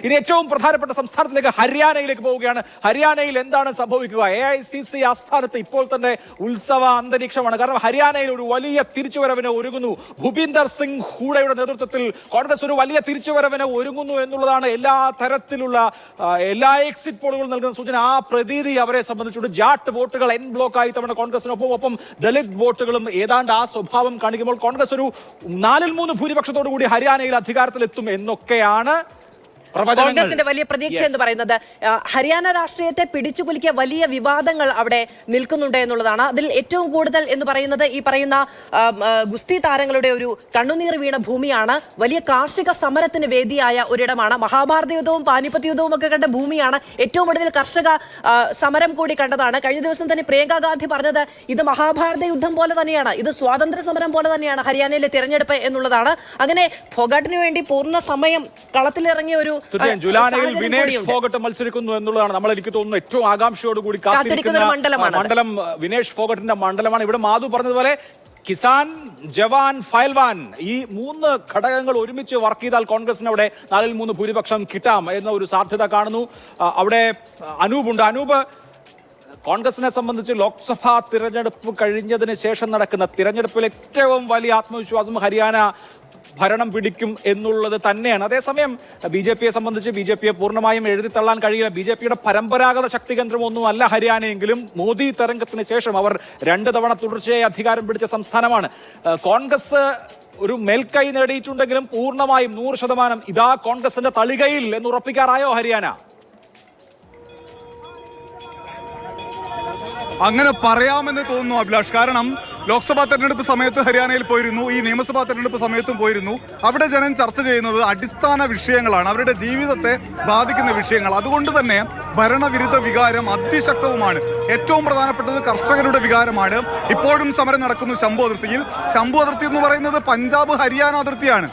ഇനി ഏറ്റവും പ്രധാനപ്പെട്ട സംസ്ഥാനത്തിലേക്ക് ഹരിയാനയിലേക്ക് പോവുകയാണ്. ഹരിയാനയിൽ എന്താണ് സംഭവിക്കുക? AICC ആസ്ഥാനത്ത് ഇപ്പോൾ തന്നെ ഉത്സവ അന്തരീക്ഷമാണ്. കാരണം ഹരിയാനയിൽ ഒരു വലിയ തിരിച്ചുവരവിന് ഒരുങ്ങുന്നു. ഭൂപീന്ദർ സിംഗ് ഹൂഡയുടെ നേതൃത്വത്തിൽ കോൺഗ്രസ് ഒരു വലിയ തിരിച്ചുവരവിന് ഒരുങ്ങുന്നു എന്നുള്ളതാണ് എല്ലാ തരത്തിലുള്ള എല്ലാ എക്സിറ്റ് പോളുകളും നൽകുന്ന സൂചന. ആ പ്രതീതി അവരെ സംബന്ധിച്ചുകൊണ്ട് ജാട്ട് വോട്ടുകൾ എൻ ബ്ലോക്കായി തവണ കോൺഗ്രസിനൊപ്പം, ഒപ്പം ദളിത് വോട്ടുകളും ഏതാണ്ട് ആ സ്വഭാവം കാണിക്കുമ്പോൾ കോൺഗ്രസ് ഒരു 4-3 ഭൂരിപക്ഷത്തോടു കൂടി ഹരിയാനയിൽ അധികാരത്തിലെത്തും എന്നൊക്കെയാണ് കോൺഗ്രസിന്റെ വലിയ പ്രതീക്ഷ എന്ന് പറയുന്നത്. ഹരിയാന രാഷ്ട്രീയത്തെ പിടിച്ചുകുലുക്കിയ വലിയ വിവാദങ്ങൾ അവിടെ നിൽക്കുന്നുണ്ട് എന്നുള്ളതാണ്. അതിൽ ഏറ്റവും കൂടുതൽ എന്ന് പറയുന്നത് ഈ പറയുന്ന ഗുസ്തി താരങ്ങളുടെ ഒരു കണ്ണുനീർ വീണ ഭൂമിയാണ്. വലിയ കാർഷിക സമരത്തിന് വേദിയായ ഒരിടമാണ്. മഹാഭാരത യുദ്ധവും പാനിപ്പത്ത് യുദ്ധവും ഒക്കെ കണ്ട ഭൂമിയാണ്. ഏറ്റവും ഒടുവിൽ കർഷക സമരം കൂടി കണ്ടതാണ്. കഴിഞ്ഞ ദിവസം തന്നെ പ്രിയങ്ക ഗാന്ധി പറഞ്ഞത് ഇത് മഹാഭാരത യുദ്ധം പോലെ തന്നെയാണ്, ഇത് സ്വാതന്ത്ര്യ സമരം പോലെ തന്നെയാണ് ഹരിയാനയിലെ തിരഞ്ഞെടുപ്പ് എന്നുള്ളതാണ്. അങ്ങനെ ഫോഗട്ടിന് വേണ്ടി പൂർണ്ണ സമയം കളത്തിലിറങ്ങിയ ഒരു ജുലാനയിൽ വിനേഷ് ഫോഗട്ട് മത്സരിക്കുന്നു എന്നുള്ളതാണ് നമ്മൾ എനിക്ക് തോന്നുന്നു ഏറ്റവും ആകാംക്ഷയോടുകൂടി കാത്തിരിക്കുന്ന മണ്ഡലം. വിനേഷ് ഫോഗട്ടിന്റെ മണ്ഡലമാണ്. ഇവിടെ മാധു പറഞ്ഞതുപോലെ കിസാൻ, ജവാൻ, ഫയൽവാൻ ഈ 3 ഘടകങ്ങൾ ഒരുമിച്ച് വർക്ക് ചെയ്താൽ കോൺഗ്രസിന് അവിടെ 4-3 ഭൂരിപക്ഷം കിട്ടാം എന്ന ഒരു സാധ്യത കാണുന്നു. അവിടെ അനൂപുണ്ട്. അനൂപ്, കോൺഗ്രസിനെ സംബന്ധിച്ച് ലോക്സഭാ തിരഞ്ഞെടുപ്പ് കഴിഞ്ഞതിന് ശേഷം നടക്കുന്ന തിരഞ്ഞെടുപ്പിൽ ഏറ്റവും വലിയ ആത്മവിശ്വാസം ഹരിയാന ഭരണം പിടിക്കും എന്നുള്ളത് തന്നെയാണ്. അതേസമയം BJPയെ സംബന്ധിച്ച് BJPയെ പൂർണ്ണമായും എഴുതിത്തള്ളാൻ കഴിയില്ല. BJPയുടെ പരമ്പരാഗത ശക്തി കേന്ദ്രമൊന്നും അല്ല ഹരിയാനയെങ്കിലും മോദി തരംഗത്തിന് ശേഷം അവർ 2 തവണ തുടർച്ചയായി അധികാരം പിടിച്ച സംസ്ഥാനമാണ്. കോൺഗ്രസ് ഒരു മേൽക്കൈ നേടിയിട്ടുണ്ടെങ്കിലും പൂർണ്ണമായും 100% ഇതാ കോൺഗ്രസിന്റെ തളികയിൽ എന്ന് ഉറപ്പിക്കാറായോ ഹരിയാന? അങ്ങനെ പറയാമെന്ന് തോന്നുന്നു അഭിലാഷ്. കാരണം ലോക്സഭാ തെരഞ്ഞെടുപ്പ് സമയത്ത് ഹരിയാനയിൽ പോയിരുന്നു, ഈ നിയമസഭാ തെരഞ്ഞെടുപ്പ് സമയത്തും പോയിരുന്നു. അവിടെ ജനം ചർച്ച ചെയ്യുന്നത് അടിസ്ഥാന വിഷയങ്ങളാണ്, അവരുടെ ജീവിതത്തെ ബാധിക്കുന്ന വിഷയങ്ങൾ. അതുകൊണ്ട് തന്നെ ഭരണവിരുദ്ധ വികാരം അതിശക്തവുമാണ്. ഏറ്റവും പ്രധാനപ്പെട്ടത് കർഷകരുടെ വികാരമാണ്. ഇപ്പോഴും സമരം നടക്കുന്നു ശംഭു അതിർത്തിയിൽ. ശംഭു അതിർത്തി എന്ന് പറയുന്നത് പഞ്ചാബ് ഹരിയാന അതിർത്തിയാണ്.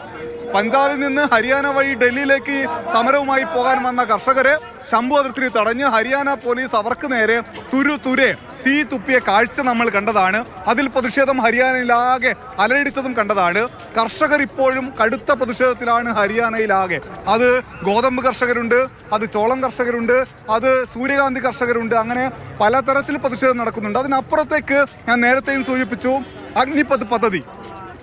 പഞ്ചാബിൽ നിന്ന് ഹരിയാന വഴി ഡൽഹിയിലേക്ക് സമരവുമായി പോകാൻ വന്ന കർഷകരെ ശംഭു അതിർത്തിയിൽ തടഞ്ഞ് ഹരിയാന പോലീസ് അവർക്ക് നേരെ തുരുതുരെ തീ തുപ്പിയ കാഴ്ച നമ്മൾ കണ്ടതാണ്. അതിൽ പ്രതിഷേധം ഹരിയാനയിലാകെ അലയടിച്ചതും കണ്ടതാണ്. കർഷകർ ഇപ്പോഴും കടുത്ത പ്രതിഷേധത്തിലാണ് ഹരിയാനയിലാകെ. അത് ഗോതമ്പ് കർഷകരുണ്ട്, അത് ചോളം കർഷകരുണ്ട്, അത് സൂര്യകാന്തി കർഷകരുണ്ട്. അങ്ങനെ പലതരത്തിൽ പ്രതിഷേധം നടക്കുന്നുണ്ട്. അതിനപ്പുറത്തേക്ക് ഞാൻ നേരത്തെയും സൂചിപ്പിച്ചു, അഗ്നിപഥ് പദ്ധതി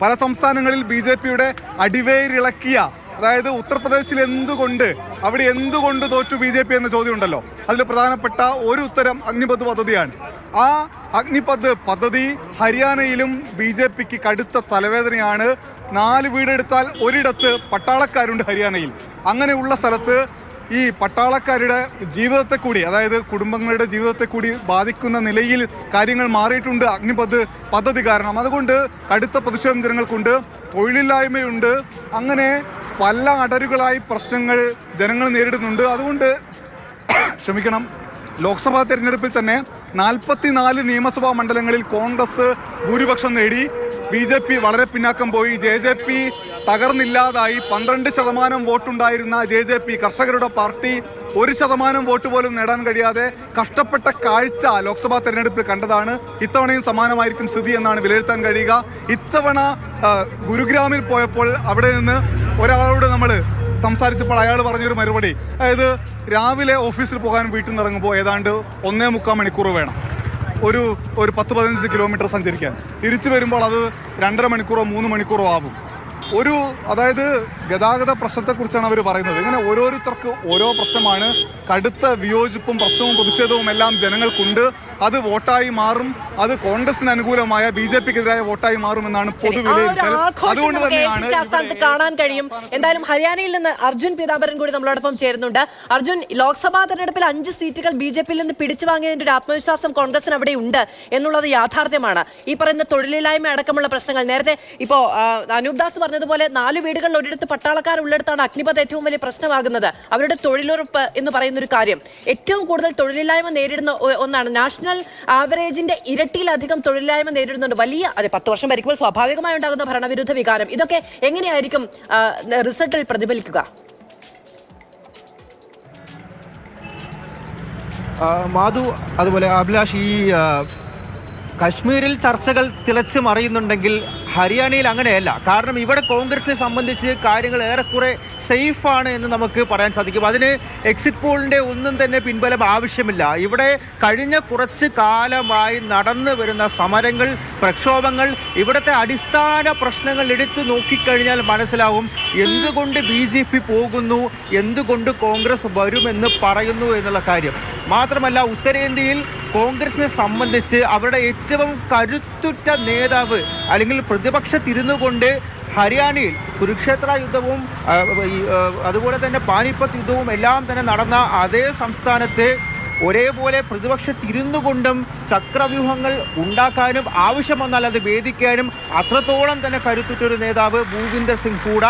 പല സംസ്ഥാനങ്ങളിൽ BJPയുടെ അടിവേരിളക്കിയ, അതായത് ഉത്തർപ്രദേശിൽ അവിടെ എന്തുകൊണ്ട് തോറ്റു BJP എന്ന ചോദ്യം ഉണ്ടല്ലോ. അതിൽ പ്രധാനപ്പെട്ട ഒരു ഉത്തരം അഗ്നിപഥ് പദ്ധതിയാണ്. ആ അഗ്നിപഥ് പദ്ധതി ഹരിയാനയിലും BJPക്ക് കടുത്ത തലവേദനയാണ്. 4 വീടെടുത്താൽ ഒരിടത്ത് പട്ടാളക്കാരുണ്ട് ഹരിയാനയിൽ. അങ്ങനെയുള്ള സ്ഥലത്ത് ഈ പട്ടാളക്കാരുടെ ജീവിതത്തെ കൂടി, അതായത് കുടുംബങ്ങളുടെ ജീവിതത്തെ കൂടി ബാധിക്കുന്ന നിലയിൽ കാര്യങ്ങൾ മാറിയിട്ടുണ്ട് അഗ്നിപഥ് പദ്ധതി കാരണം. അതുകൊണ്ട് കടുത്ത പ്രതിഷേധം ജനങ്ങൾക്കുണ്ട്, തൊഴിലില്ലായ്മയുണ്ട്. അങ്ങനെ പല അടരുകളായി പ്രശ്നങ്ങൾ ജനങ്ങൾ നേരിടുന്നുണ്ട്. അതുകൊണ്ട് ലോക്സഭാ തെരഞ്ഞെടുപ്പിൽ തന്നെ 44 നിയമസഭാ മണ്ഡലങ്ങളിൽ കോൺഗ്രസ് ഭൂരിപക്ഷം നേടി. BJP വളരെ പിന്നാക്കം പോയി. JJP തകർന്നില്ലാതായി. 12% വോട്ടുണ്ടായിരുന്ന JJP, കർഷകരുടെ പാർട്ടി, 1% വോട്ട് പോലും നേടാൻ കഴിയാതെ കഷ്ടപ്പെട്ട കാഴ്ച ലോക്സഭാ തെരഞ്ഞെടുപ്പിൽ കണ്ടതാണ്. ഇത്തവണയും സമാനമായിരിക്കും സ്ഥിതി എന്നാണ് വിലയിരുത്താൻ കഴിയുക. ഇത്തവണ ഗുരുഗ്രാമിൽ പോയപ്പോൾ അവിടെ നിന്ന് ഒരാളോട് നമ്മൾ സംസാരിച്ചപ്പോൾ അയാൾ പറഞ്ഞൊരു മറുപടി, അതായത് രാവിലെ ഓഫീസിൽ പോകാൻ വീട്ടിൽ നിന്ന് ഇറങ്ങുമ്പോൾ ഏതാണ്ട് 1.25 മണിക്കൂർ വേണം ഒരു 10-15 കിലോമീറ്റർ സഞ്ചരിക്കാൻ. തിരിച്ചു വരുമ്പോൾ അത് 2.5 മണിക്കൂറോ 3 മണിക്കൂറോ ആവും. അതായത് ഗതാഗത പ്രശ്നത്തെക്കുറിച്ചാണ് അവർ പറയുന്നത്. ഇങ്ങനെ ഓരോരുത്തർക്ക് ഓരോ പ്രശ്നമാണ്. കടുത്ത വിയോജിപ്പും പ്രശ്നവും പ്രതിഷേധവും എല്ലാം ജനങ്ങൾക്കുണ്ട്. അത് വോട്ടായി മാറും. അത് കോൺഗ്രസിന് അനുകൂലമായ BJPക്കെതിരായ വോട്ടായി മാറുമെന്നാണ് പൊതുവിലയിരുത്തൽ. അതുകൊണ്ട് തന്നെയാണ് കാണാൻ കഴിയും. എന്തായാലും ഹരിയാനയിൽ നിന്ന് അർജുൻ പീതാംബരൻ കൂടി നമ്മളോടൊപ്പം ചേരുന്നുണ്ട്. അർജുൻ, ലോക്സഭാ തെരഞ്ഞെടുപ്പിൽ 5 സീറ്റുകൾ BJPയിൽ നിന്ന് പിടിച്ചു വാങ്ങിയതിന്റെ ഒരു ആത്മവിശ്വാസം കോൺഗ്രസിന് അവിടെ ഉണ്ട് എന്നുള്ളത് യാഥാർത്ഥ്യമാണ്. ഈ പറയുന്ന തൊഴിലില്ലായ്മ അടക്കമുള്ള പ്രശ്നങ്ങൾ, നേരത്തെ ഇപ്പോ അനൂപ് ദാസ് പറഞ്ഞതുപോലെ 4 വീടുകളിൽ ഒരിടത്ത് പട്ടാളക്കാർ ഉള്ളിടത്താണ് അഗ്നിപഥ് ഏറ്റവും വലിയ പ്രശ്നമാകുന്നത്. അവരുടെ തൊഴിലുറപ്പ് എന്ന് പറയുന്ന ഒരു കാര്യം ഏറ്റവും കൂടുതൽ തൊഴിലില്ലായ്മ നേരിടുന്ന ഒന്നാണ്. നാഷണൽ ആവറേജിന്റെ ഇരട്ടിയിലധികം തൊഴിലില്ലായ്മ നേരിടുന്നുണ്ട്. വലിയ 10 വർഷം ഭരിക്കുമ്പോൾ സ്വാഭാവികമായി ഉണ്ടാകുന്ന ഭരണവിരുദ്ധ വികാരം, ഇതൊക്കെ എങ്ങനെയായിരിക്കും റിസൾട്ടിൽ പ്രതിഫലിക്കുക? മാധു, അതുപോലെ അഭിലാഷ്, ഈ കശ്മീരിൽ ചർച്ചകൾ തിളച്ചു മറിയുന്നുണ്ടെങ്കിൽ ഹരിയാനയിൽ അങ്ങനെയല്ല. കാരണം ഇവിടെ കോൺഗ്രസിനെ സംബന്ധിച്ച് കാര്യങ്ങൾ ഏറെക്കുറെ സേഫ് ആണ് എന്ന് നമുക്ക് പറയാൻ സാധിക്കും. അതിന് എക്സിറ്റ് പോളിൻ്റെ ഒന്നും തന്നെ പിൻബലം ആവശ്യമില്ല. ഇവിടെ കഴിഞ്ഞ കുറച്ച് കാലമായി നടന്നു വരുന്ന സമരങ്ങൾ, പ്രക്ഷോഭങ്ങൾ, ഇവിടുത്തെ അടിസ്ഥാന പ്രശ്നങ്ങൾ എടുത്തു നോക്കിക്കഴിഞ്ഞാൽ മനസ്സിലാവും എന്തുകൊണ്ട് BJP പോകുന്നു, എന്തുകൊണ്ട് കോൺഗ്രസ് വരുമെന്ന് പറയുന്നു എന്നുള്ള കാര്യം. മാത്രമല്ല, ഉത്തരേന്ത്യയിൽ കോൺഗ്രസിനെ സംബന്ധിച്ച് അവരുടെ ഏറ്റവും കരുത്തുറ്റ നേതാവ് അല്ലെങ്കിൽ പ്രതിപക്ഷത്തിരുന്നു കൊണ്ട് ഹരിയാനയിൽ കുരുക്ഷേത്ര യുദ്ധവും അതുപോലെ തന്നെ പാനിപ്പത്ത് യുദ്ധവും എല്ലാം തന്നെ നടന്ന അതേ സംസ്ഥാനത്ത് ഒരേപോലെ പ്രതിപക്ഷത്തിരുന്നു കൊണ്ടും ചക്രവ്യൂഹങ്ങൾ ഉണ്ടാക്കാനും ആവശ്യം വന്നാൽ അത് വേദിക്കാനും അത്രത്തോളം തന്നെ കരുത്തുറ്റൊരു നേതാവ് ഭൂപിന്ദർ സിംഗ് ഹൂഡ.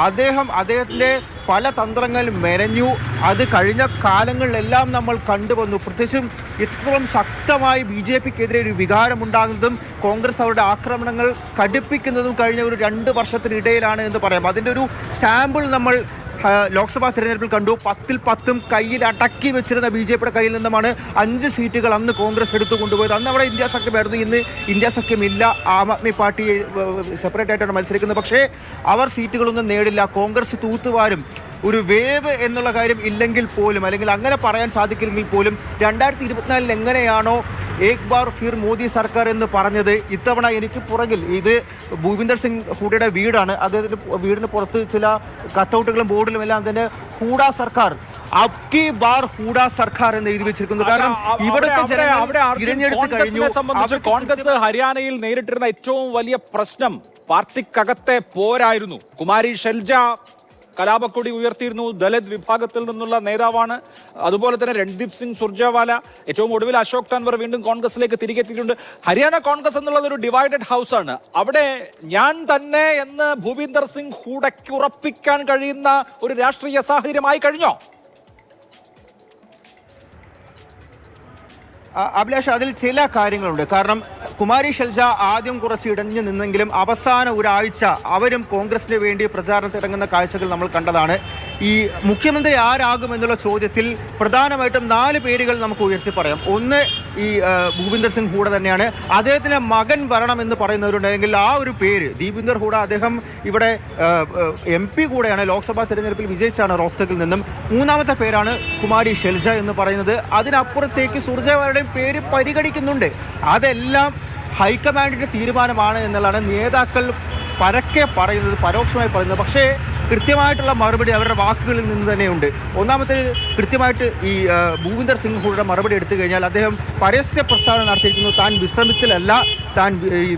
അദ്ദേഹത്തിൻ്റെ പല തന്ത്രങ്ങൾ മെനഞ്ഞു. അത് കഴിഞ്ഞ കാലങ്ങളിലെല്ലാം നമ്മൾ കണ്ടുവന്നു. പ്രത്യേകിച്ചും ഇത്രയും ശക്തമായി BJPക്കെതിരെ ഒരു വികാരമുണ്ടാകുന്നതും കോൺഗ്രസ് അവരുടെ ആക്രമണങ്ങൾ കടുപ്പിക്കുന്നതും കഴിഞ്ഞ ഒരു 2 വർഷത്തിനിടയിലാണ് എന്ന് പറയാം. അതിൻ്റെ ഒരു സാമ്പിൾ നമ്മൾ ലോക്സഭാ തിരഞ്ഞെടുപ്പിൽ കണ്ടു. 10-ൽ 10 കയ്യിൽ അടക്കി വെച്ചിരുന്ന BJPയുടെ കയ്യിൽ നിന്നുമാണ് 5 സീറ്റുകൾ അന്ന് കോൺഗ്രസ് എടുത്തു കൊണ്ടുപോയത്. അന്ന് അവിടെ ഇന്ത്യ സഖ്യമായിരുന്നു. ഇന്ന് India സഖ്യമില്ല. Aam Aadmi party separate ആയിട്ടാണ് മത്സരിക്കുന്നത്. പക്ഷേ അവർ സീറ്റുകളൊന്നും നേടില്ല. കോൺഗ്രസ് തൂത്തുവാരും. ഒരു വേവ് എന്നുള്ള കാര്യം ഇല്ലെങ്കിൽ പോലും, അല്ലെങ്കിൽ അങ്ങനെ പറയാൻ സാധിക്കില്ലെങ്കിൽ പോലും 2024 എങ്ങനെയാണോ ഏക് ബാർ ഫിർ മോദി സർക്കാർ എന്ന് പറഞ്ഞത്, ഇത്തവണ എനിക്ക് പുറകിൽ ഇത് ഭൂപിന്ദർ സിംഗ് ഹൂഡയുടെ വീടാണ്. അദ്ദേഹത്തിൻ്റെ വീടിന് പുറത്ത് ചില കട്ടൗട്ടുകളും ബോർഡിലും എല്ലാം തന്നെ ഹൂഡ സർക്കാർ, അബ്കി ബാർ ഹൂഡ സർക്കാർ എന്ന് എഴുതി വെച്ചിരിക്കുന്നു. കാരണം ഇവിടുത്തെ തിരഞ്ഞെടുത്ത് കഴിഞ്ഞു. കോൺഗ്രസ് ഹരിയാനയിൽ നേരിട്ടിരുന്ന ഏറ്റവും വലിയ പ്രശ്നം പാർട്ടിക്കകത്തെ പോരായിരുന്നു. കുമാരി ഷെൽജ കലാപക്കൊടി ഉയർത്തിയിരുന്നു. ദലിത് വിഭാഗത്തിൽ നിന്നുള്ള നേതാവാണ്. അതുപോലെ തന്നെ രൺദീപ് സിംഗ് സുർജേവാല, ഏറ്റവും ഒടുവിൽ അശോക് തൻവർ വീണ്ടും കോൺഗ്രസിലേക്ക് തിരികെ എത്തിയിട്ടുണ്ട്. ഹരിയാന കോൺഗ്രസ് എന്നുള്ളത് ഒരു ഡിവൈഡഡ് ഹൗസ് ആണ്. അവിടെ ഞാൻ തന്നെ എന്ന് ഭൂപിന്ദർ സിംഗ് ഹൂഡയ്ക്ക് ഉറപ്പിക്കാൻ കഴിയുന്ന ഒരു രാഷ്ട്രീയ സാഹചര്യമായി കഴിഞ്ഞോ? അഭിലാഷ്, അതിൽ ചില കാര്യങ്ങളുണ്ട്. കാരണം കുമാരി ഷെൽജ ആദ്യം കുറച്ച് ഇടഞ്ഞു നിന്നെങ്കിലും അവസാന ഒരാഴ്ച അവരും കോൺഗ്രസിന് വേണ്ടി പ്രചാരണത്തിറങ്ങുന്ന കാഴ്ചകൾ നമ്മൾ കണ്ടതാണ്. ഈ മുഖ്യമന്ത്രി ആരാകുമെന്നുള്ള ചോദ്യത്തിൽ പ്രധാനമായിട്ടും 4 പേരുകൾ നമുക്ക് ഉയർത്തി പറയാം. ഒന്ന് ഈ ഭൂപിന്ദർ സിംഗ് ഹൂഡ തന്നെയാണ്. അദ്ദേഹത്തിൻ്റെ മകൻ വരണമെന്ന് പറയുന്നവരുണ്ടെങ്കിൽ ആ ഒരു പേര് ദീപിന്ദർ ഹൂഡ, അദ്ദേഹം ഇവിടെ MP കൂടെയാണ്. ലോക്സഭാ തെരഞ്ഞെടുപ്പിൽ വിജയിച്ചാണ് റോഹ്തക്കിൽ നിന്നും. 3ാമത്തെ പേരാണ് കുമാരി ഷെൽജ എന്ന് പറയുന്നത്. അതിനപ്പുറത്തേക്ക് സുർജേവാലയുടെ പേര് പരിഗണിക്കുന്നുണ്ട്. അതെല്ലാം ഹൈക്കമാൻഡിൻ്റെ തീരുമാനമാണ് എന്നുള്ളതാണ് നേതാക്കൾ പരക്കെ പറയുന്നത്, പരോക്ഷമായി പറയുന്നത്. പക്ഷേ കൃത്യമായിട്ടുള്ള മറുപടി അവരുടെ വാക്കുകളിൽ നിന്ന് തന്നെയുണ്ട്. ഒന്നാമത്തെ കൃത്യമായിട്ട് ഈ ഭൂപിന്ദർ സിംഗ് ഹൂഡയുടെ മറുപടി എടുത്തു കഴിഞ്ഞാൽ അദ്ദേഹം പരസ്യ പ്രസ്താവന നടത്തിയിരിക്കുന്നു. താൻ വിശ്രമത്തിലല്ല, താൻ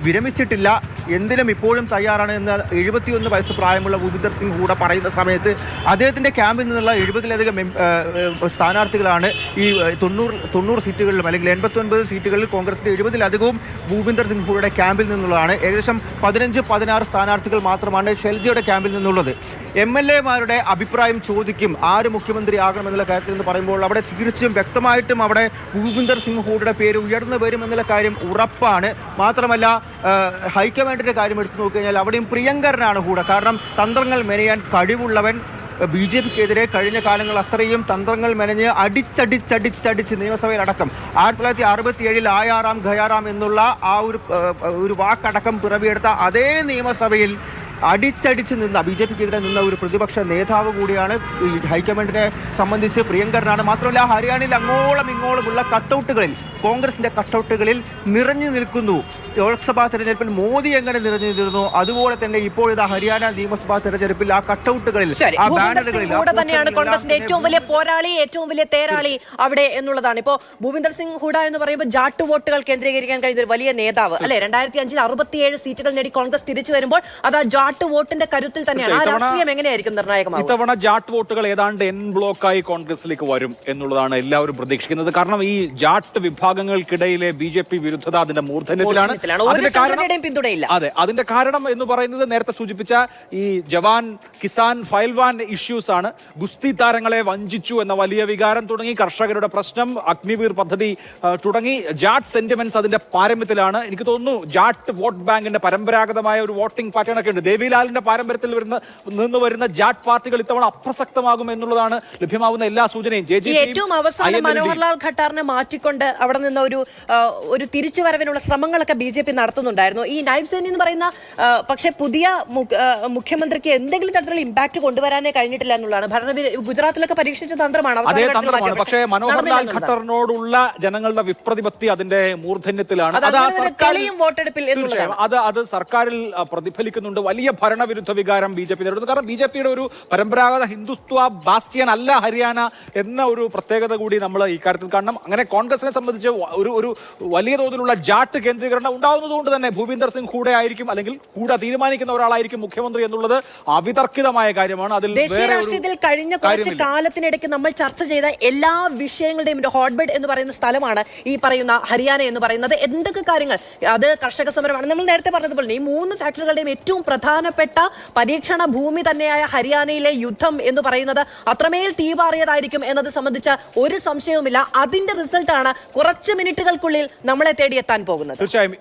വിരമിച്ചിട്ടില്ല, എന്തിനും ഇപ്പോഴും തയ്യാറാണ് എന്ന് 71 വയസ്സ് പ്രായമുള്ള ഭൂപിന്ദർ സിംഗ് ഹൂഡ പറയുന്ന സമയത്ത് അദ്ദേഹത്തിൻ്റെ ക്യാമ്പിൽ നിന്നുള്ള 70-ലധികം സ്ഥാനാർത്ഥികളാണ് ഈ 90 സീറ്റുകളിലും അല്ലെങ്കിൽ 89 സീറ്റുകളിൽ കോൺഗ്രസിൻ്റെ 70-ലധികവും ഭൂപിന്ദർ സിംഗ് ഹൂഡയുടെ ക്യാമ്പിൽ നിന്നുള്ളതാണ്. ഏകദേശം 15-16 സ്ഥാനാർത്ഥികൾ മാത്രമാണ് ഷെൽജയുടെ ക്യാമ്പിൽ നിന്നുള്ളത്. MLA-മാരുടെ അഭിപ്രായം ചോദിക്കും ആര് മുഖ്യമന്ത്രി ആകണമെന്നുള്ള കാര്യത്തിൽ എന്ന് പറയുമ്പോൾ അവിടെ തീർച്ചയായും വ്യക്തമായിട്ടും അവിടെ ഭൂപിന്ദർ സിംഗ് ഹൂഡയുടെ പേര് ഉയർന്നു വരുമെന്നുള്ള കാര്യം ഉറപ്പാണ്. മാത്രമല്ല ഹൈക്കമാൻഡിൻ്റെ കാര്യം എടുത്തു നോക്കിക്കഴിഞ്ഞാൽ അവിടെയും പ്രിയങ്കരനാണ് ഹൂഡ. കാരണം തന്ത്രങ്ങൾ മെനയാൻ കഴിവുള്ളവൻ. BJPക്കെതിരെ കഴിഞ്ഞ കാലങ്ങൾ അത്രയും തന്ത്രങ്ങൾ മെനഞ്ഞ് അടിച്ചടിച്ച് നിയമസഭയിലടക്കം 1967 ആയാറാം ഖയാറാം എന്നുള്ള ആ ഒരു വാക്കടക്കം പിറവിയെടുത്ത അതേ നിയമസഭയിൽ അടിച്ചടിച്ച് നിന്ന BJPക്കെതിരെ നിന്ന ഒരു പ്രതിപക്ഷ നേതാവ് കൂടിയാണ്. ഈ ഹൈക്കമാൻഡിനെ സംബന്ധിച്ച് പ്രിയങ്കരനാണ്. മാത്രമല്ല ഹരിയാനയിൽ അങ്ങോളം ഇങ്ങോളമുള്ള കട്ടൗട്ടുകളിൽ, കോൺഗ്രസിന്റെ കട്ടൗട്ടുകളിൽ നിറഞ്ഞു നിൽക്കുന്നു. ലോക്സഭാ തെരഞ്ഞെടുപ്പിൽ മോദി എങ്ങനെ നിറഞ്ഞു നിന്നിരുന്നു അതുപോലെ തന്നെ ഇപ്പോൾ ഇത് ഹരിയാന നിയമസഭാ തെരഞ്ഞെടുപ്പിൽ ആ കട്ടൗട്ടുകളിൽ, ആ ബാനറുകളിൽ തന്നെയാണ് കോൺഗ്രസിന്റെ ഏറ്റവും വലിയ പോരാളി, ഏറ്റവും വലിയ തേരാളി അവിടെ എന്നുള്ളതാണ്. ഇപ്പോൾ ഭൂപിന്ദർ സിംഗ് ഹൂഡ എന്ന് പറയുമ്പോൾ ജാട്ട് വോട്ടുകൾ കേന്ദ്രീകരിക്കാൻ കഴിയുന്ന ഒരു വലിയ നേതാവ് അല്ലെ. 2005 67 സീറ്റുകൾ നേടി കോൺഗ്രസ് തിരിച്ചു വരുമ്പോൾ അത് ആ ജാട്ട് വോട്ടിന്റെ കരുത്തിൽ തന്നെയാണ്. ആ രാഷ്ട്രീയം എങ്ങനെയായിരിക്കും നിർണായകമാകുക? ഇത്തവണ ജാട്ട് വോട്ടുകൾ ഏതാണ്ട് എൻ ബ്ലോക്കായി കോൺഗ്രസിലേക്ക് വരും എന്നുള്ളതാണ് എല്ലാവരും പ്രതീക്ഷിക്കുന്നത്. കാരണം ഈ ജാട്ട് വിഭാഗങ്ങൾക്കിടയിലെ BJP വിരുദ്ധത അതിന്റെ മൂർധന്യത്തിലാണ്. അതിന്റെ കാരണം എന്ന് പറയുന്നത് നേരത്തെ സൂചിപ്പിച്ച ഈ ജവാൻ കിസാൻ ഫയൽവാൻ ഇഷ്യൂസ് ആണ്. ഗുസ്തി താരങ്ങളെ വഞ്ചിച്ചു എന്ന വലിയ വികാരം തുടങ്ങി, കർഷകരുടെ പ്രശ്നം, അഗ്നിവീർ പദ്ധതി തുടങ്ങി ജാട്ട് സെന്റിമെന്റ്സ് അതിന്റെ പാരമ്യത്തിലാണ്. എനിക്ക് തോന്നുന്നു ജാട്ട് വോട്ട് ബാങ്കിന്റെ പരമ്പരാഗതമായ ഒരു വോട്ടിംഗ് പാറ്റേൺ ഒക്കെ ഉണ്ട്. ലാലിന്റെ പാരമ്പര്യത്തിൽ നിന്ന് വരുന്ന ജാട്ട് പാർട്ടികൾ ഇത്തവണ അപ്രസക്തമാകും എന്നുള്ളതാണ് ലഭ്യമാവുന്ന എല്ലാ സൂചനയും. ഏറ്റവും അവസാനം മനോഹർലാൽ ഖട്ടാറിനെ മാറ്റിക്കൊണ്ട് അവിടെ നിന്ന് ഒരു തിരിച്ചുവരവിനുള്ള ശ്രമങ്ങളൊക്കെ BJP നടത്തുന്നുണ്ടായിരുന്നു. ഈ നൈബ് സേനി എന്ന് പറയുന്ന പക്ഷേ പുതിയ മുഖ്യമന്ത്രിക്ക് എന്തെങ്കിലും തരത്തിലുള്ള ഇമ്പാക്ട് കൊണ്ടുവരാനേ കഴിഞ്ഞിട്ടില്ല എന്നുള്ളതാണ്. ഗുജറാത്തിലൊക്കെ പരീക്ഷിച്ച തന്ത്രമാണ്. അതേ തന്ത്രമാണ്. പക്ഷേ മനോഹർലാൽ ഖട്ടറിനോടുള്ള ജനങ്ങളുടെ വിപ്രതിപത്തി അതിന്റെ മൂർധന്യത്തിലാണ്. അത് സർക്കാരിൽ പ്രതിഫലിക്കുന്നുണ്ട്. വലിയ ഭരണവിരുദ്ധ വികാരം BJP നേരിടുന്നു. കാരണം BJPയുടെ ഒരു പരമ്പരാഗത ഹിന്ദുത്വ ബാസ്റ്റിയൻ അല്ല ഹരിയാന എന്ന ഒരു പ്രത്യേകത കൂടി നമ്മൾ ഈ കാര്യത്തിൽ കാണണം. അങ്ങനെ കോൺഗ്രസിനെ സംബന്ധിച്ച് ഒരു വലിയ തോതിലുള്ള ജാട്ട് കേന്ദ്രീകരണം ഉണ്ടാവുന്നതുകൊണ്ട് തന്നെ ഭൂപീന്ദർ സിംഗ് കൂടെ ആയിരിക്കും, അല്ലെങ്കിൽ കൂടെ തീരുമാനിക്കുന്ന ഒരാളായിരിക്കും മുഖ്യമന്ത്രി എന്നുള്ളത് അവിതർക്കിതമായ കാര്യമാണ്. അതിൽ ദേശീയ രാഷ്ട്രീയത്തിൽ കഴിഞ്ഞ കുറച്ച് കാലത്തിനിടയ്ക്ക് നമ്മൾ ചർച്ച ചെയ്ത എല്ലാ വിഷയങ്ങളുടെയും ഒരു ഹോട്ട്ബെഡ് എന്ന് പറയുന്ന സ്ഥലമാണ് ഈ പറയുന്ന ഹരിയാന എന്ന് പറയുന്നത്. എന്തൊക്കെ കാര്യങ്ങൾ, അത് കർഷക സമരമാണ്, നമ്മൾ നേരത്തെ പറഞ്ഞതുപോലെ ഈ 3 ഫാക്ടറികളുടെയും ഏറ്റവും പ്രധാനപ്പെട്ട പരീക്ഷണ ഭൂമി തന്നെയായ ഹരിയാനയിലെ യുദ്ധം എന്ന് പറയുന്നത് അത്രമേൽ തീവാറിയതായിരിക്കും എന്നത് സംബന്ധിച്ച ഒരു സംശയവുമില്ല. അതിന്റെ റിസൾട്ടാണ് കുറച്ച് മിനിറ്റുകൾക്കുള്ളിൽ നമ്മളെ തേടിയെത്താൻ പോകുന്നത്. തീർച്ചയായും